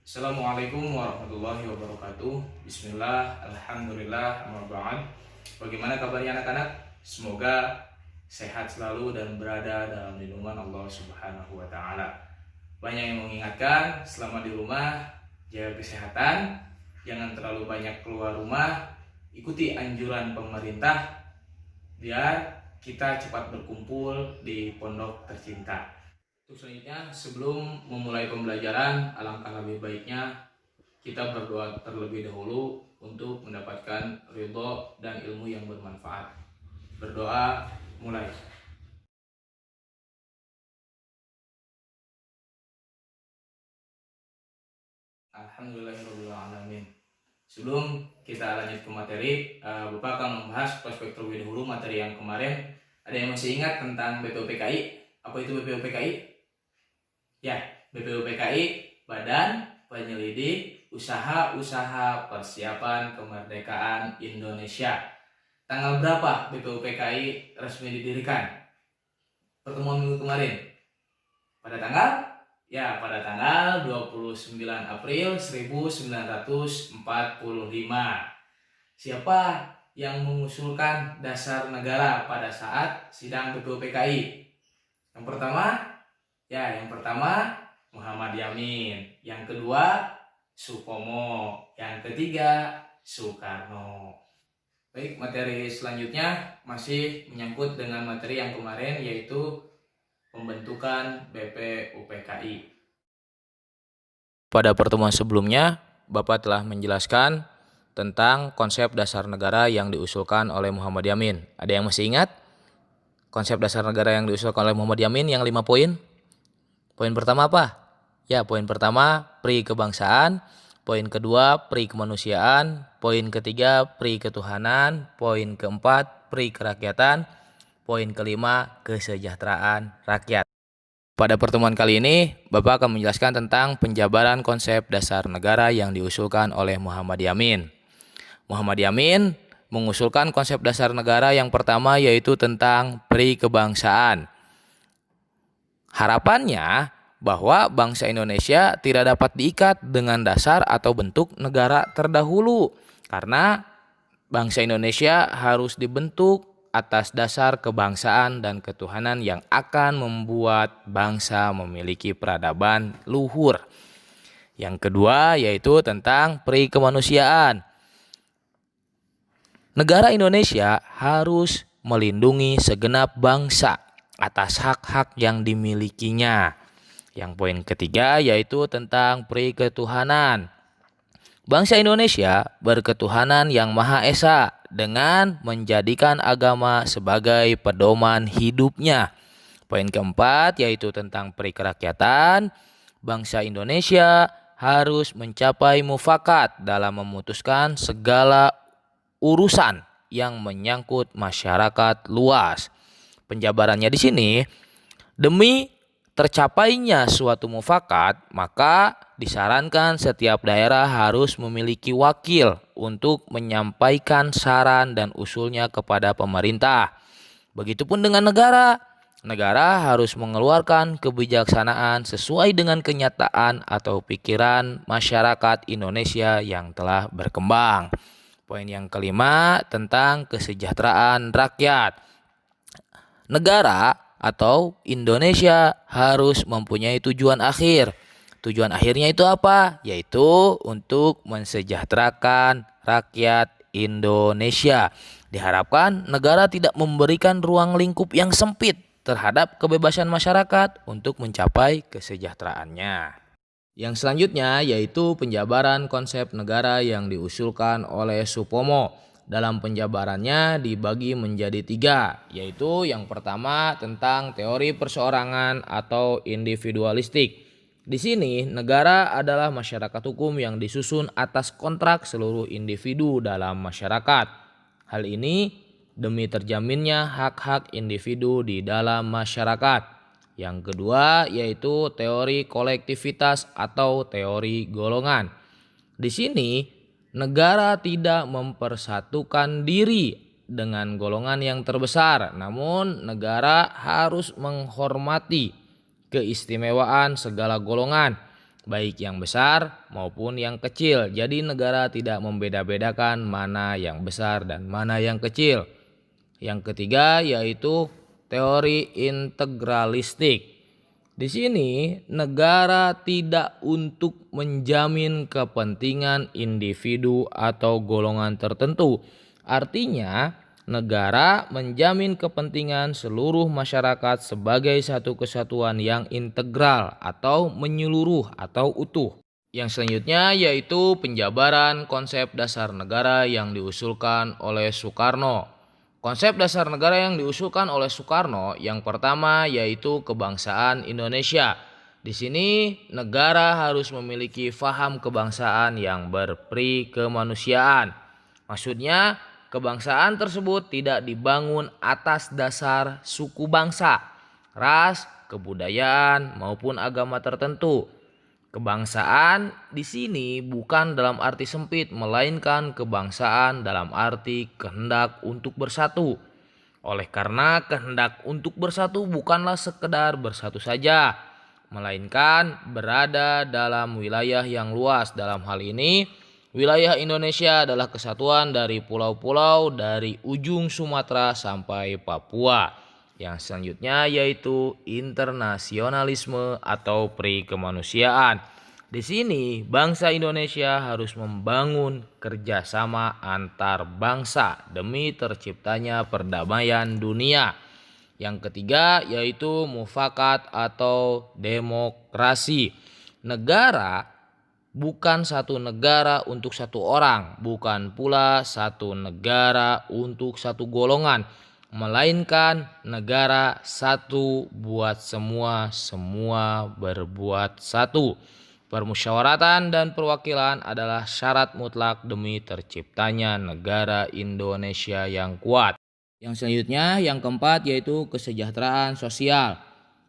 Assalamualaikum warahmatullahi wabarakatuh. Bismillah, alhamdulillah, amma ba'd. Bagaimana kabarnya anak-anak? Semoga sehat selalu dan berada dalam lindungan Allah Subhanahu wa taala. Banyak yang mengingatkan selama di rumah jaga kesehatan, jangan terlalu banyak keluar rumah, ikuti anjuran pemerintah biar kita cepat berkumpul di pondok tercinta. Untuk selanjutnya, sebelum memulai pembelajaran, alangkah lebih baiknya kita berdoa terlebih dahulu untuk mendapatkan ridho dan ilmu yang bermanfaat. Berdoa mulai. Alhamdulillahirrahmanirrahim. Sebelum kita lanjut ke materi, Bapak akan membahas prospek terlebih dahulu materi yang kemarin. Ada yang masih ingat tentang BPUPKI? Apa itu BPUPKI? Ya, BPUPKI, Badan Penyelidik Usaha-Usaha Persiapan Kemerdekaan Indonesia. Tanggal berapa BPUPKI resmi didirikan? Pertemuan minggu kemarin. Pada tanggal 29 April 1945. Siapa yang mengusulkan dasar negara pada saat sidang BPUPKI? Yang pertama Muhammad Yamin, yang kedua Supomo, yang ketiga Soekarno. Baik, materi selanjutnya masih menyangkut dengan materi yang kemarin, yaitu pembentukan BPUPKI. Pada pertemuan sebelumnya, Bapak telah menjelaskan tentang konsep dasar negara yang diusulkan oleh Muhammad Yamin. Ada yang masih ingat konsep dasar negara yang diusulkan oleh Muhammad Yamin yang 5 poin? Poin pertama apa? Ya, poin pertama pri kebangsaan, poin kedua pri kemanusiaan, poin ketiga pri ketuhanan, poin keempat pri kerakyatan, poin kelima kesejahteraan rakyat. Pada pertemuan kali ini, Bapak akan menjelaskan tentang penjabaran konsep dasar negara yang diusulkan oleh Muhammad Yamin. Muhammad Yamin mengusulkan konsep dasar negara yang pertama, yaitu tentang pri kebangsaan. Harapannya bahwa bangsa Indonesia tidak dapat diikat dengan dasar atau bentuk negara terdahulu, karena bangsa Indonesia harus dibentuk atas dasar kebangsaan dan ketuhanan yang akan membuat bangsa memiliki peradaban luhur. Yang kedua yaitu tentang pri kemanusiaan. Negara Indonesia harus melindungi segenap bangsa atas hak-hak yang dimilikinya. Yang poin ketiga yaitu tentang pri ketuhanan. Bangsa Indonesia berketuhanan yang Maha Esa dengan menjadikan agama sebagai pedoman hidupnya. Poin keempat yaitu tentang pri kerakyatan. Bangsa Indonesia harus mencapai mufakat dalam memutuskan segala urusan yang menyangkut masyarakat luas. Penjabarannya di sini, demi tercapainya suatu mufakat, maka disarankan setiap daerah harus memiliki wakil untuk menyampaikan saran dan usulnya kepada pemerintah. Begitupun dengan negara. Negara harus mengeluarkan kebijaksanaan sesuai dengan kenyataan atau pikiran masyarakat Indonesia yang telah berkembang. Poin yang kelima tentang kesejahteraan rakyat. Negara atau Indonesia harus mempunyai tujuan akhir. Tujuan akhirnya itu apa? Yaitu untuk mensejahterakan rakyat Indonesia. Diharapkan negara tidak memberikan ruang lingkup yang sempit terhadap kebebasan masyarakat untuk mencapai kesejahteraannya. Yang selanjutnya yaitu penjabaran konsep negara yang diusulkan oleh Supomo. Dalam penjabarannya dibagi menjadi 3, yaitu yang pertama tentang teori perseorangan atau individualistik. Di sini negara adalah masyarakat hukum yang disusun atas kontrak seluruh individu dalam masyarakat. Hal ini demi terjaminnya hak-hak individu di dalam masyarakat. Yang kedua yaitu teori kolektivitas atau teori golongan. Di sini negara tidak mempersatukan diri dengan golongan yang terbesar, namun negara harus menghormati keistimewaan segala golongan, baik yang besar maupun yang kecil. Jadi negara tidak membeda-bedakan mana yang besar dan mana yang kecil. Yang ketiga yaitu teori integralistik. Di sini negara tidak untuk menjamin kepentingan individu atau golongan tertentu. Artinya negara menjamin kepentingan seluruh masyarakat sebagai satu kesatuan yang integral atau menyeluruh atau utuh. Yang selanjutnya yaitu penjabaran konsep dasar negara yang diusulkan oleh Soekarno. Konsep dasar negara yang diusulkan oleh Soekarno yang pertama yaitu kebangsaan Indonesia. Di sini negara harus memiliki faham kebangsaan yang berperi kemanusiaan. Maksudnya kebangsaan tersebut tidak dibangun atas dasar suku bangsa, ras, kebudayaan maupun agama tertentu. Kebangsaan di sini bukan dalam arti sempit, melainkan kebangsaan dalam arti kehendak untuk bersatu. Oleh karena kehendak untuk bersatu bukanlah sekedar bersatu saja, melainkan berada dalam wilayah yang luas. Dalam hal ini, wilayah Indonesia adalah kesatuan dari pulau-pulau dari ujung Sumatera sampai Papua. Yang selanjutnya yaitu internasionalisme atau peri kemanusiaan. Di sini bangsa Indonesia harus membangun kerjasama antar bangsa demi terciptanya perdamaian dunia. Yang ketiga yaitu mufakat atau demokrasi. Negara bukan satu negara untuk satu orang, bukan pula satu negara untuk satu golongan, melainkan negara satu buat semua, semua berbuat satu. Permusyawaratan dan perwakilan adalah syarat mutlak demi terciptanya negara Indonesia yang kuat. Yang selanjutnya, yang keempat yaitu kesejahteraan sosial.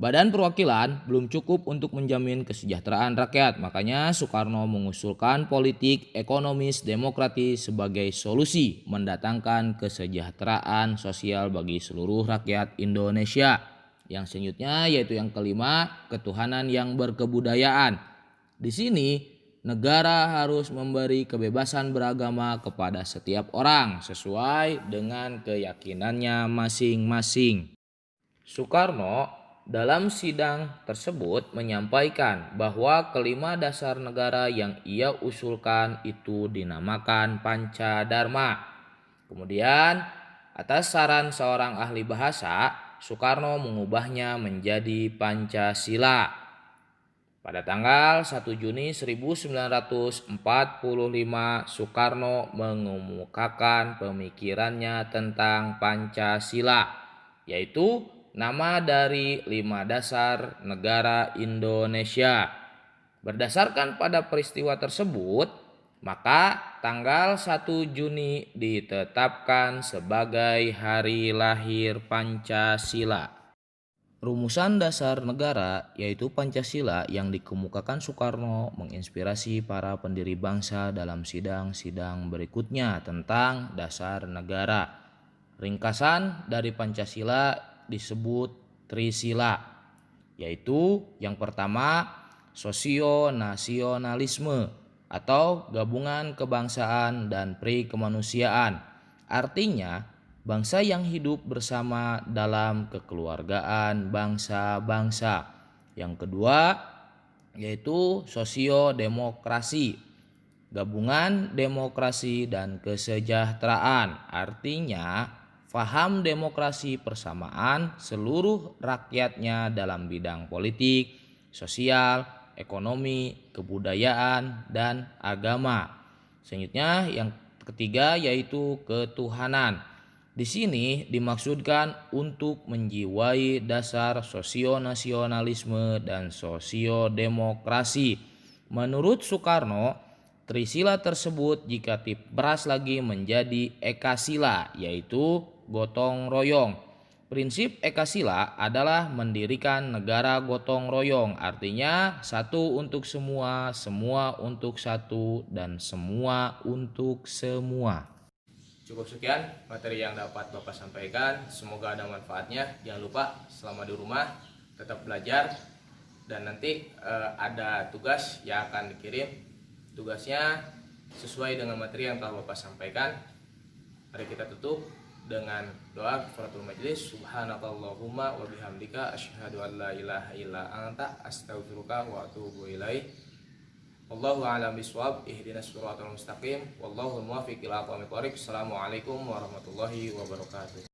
Badan perwakilan belum cukup untuk menjamin kesejahteraan rakyat, makanya Soekarno mengusulkan politik ekonomis demokratis sebagai solusi mendatangkan kesejahteraan sosial bagi seluruh rakyat Indonesia. Yang selanjutnya yaitu yang kelima, ketuhanan yang berkebudayaan. Di sini negara harus memberi kebebasan beragama kepada setiap orang sesuai dengan keyakinannya masing-masing. Soekarno dalam sidang tersebut menyampaikan bahwa kelima dasar negara yang ia usulkan itu dinamakan Pancadharma. Kemudian atas saran seorang ahli bahasa, Soekarno mengubahnya menjadi Pancasila. Pada tanggal 1 Juni 1945, Soekarno mengemukakan pemikirannya tentang Pancasila, yaitu nama dari 5 dasar negara Indonesia. Berdasarkan pada peristiwa tersebut, maka tanggal 1 Juni ditetapkan sebagai hari lahir Pancasila. Rumusan dasar negara yaitu Pancasila yang dikemukakan Soekarno menginspirasi para pendiri bangsa dalam sidang-sidang berikutnya tentang dasar negara. Ringkasan dari Pancasila disebut Trisila, yaitu yang pertama sosio-nasionalisme atau gabungan kebangsaan dan peri kemanusiaan. Artinya bangsa yang hidup bersama dalam kekeluargaan bangsa-bangsa. Yang kedua yaitu sosio-demokrasi, gabungan demokrasi dan kesejahteraan. Artinya faham demokrasi persamaan seluruh rakyatnya dalam bidang politik, sosial, ekonomi, kebudayaan, dan agama. Selanjutnya yang ketiga yaitu ketuhanan. Di sini dimaksudkan untuk menjiwai dasar sosio-nasionalisme dan sosio-demokrasi. Menurut Soekarno, Trisila tersebut jika diperas lagi menjadi Ekasila, yaitu gotong royong. Prinsip Ekasila adalah mendirikan negara gotong royong, artinya satu untuk semua, semua untuk satu, dan semua untuk semua. Cukup sekian materi yang dapat Bapak sampaikan. Semoga ada manfaatnya. Jangan lupa selama di rumah tetap belajar, dan nanti ada tugas yang akan dikirim. Tugasnya sesuai dengan materi yang telah Bapak sampaikan. Mari kita tutup dengan doa kafaratul majlis. Subhanakallahumma wa bihamdika asyhadu an la ilaha illa anta astaghfiruka wa atubu ilaik. Wallahu a'lam bishawab. Ihdinas shiratal mustaqim. Wallahu muwaffiq ila aqwamit thoriq. Assalamualaikum warahmatullahi wabarakatuh.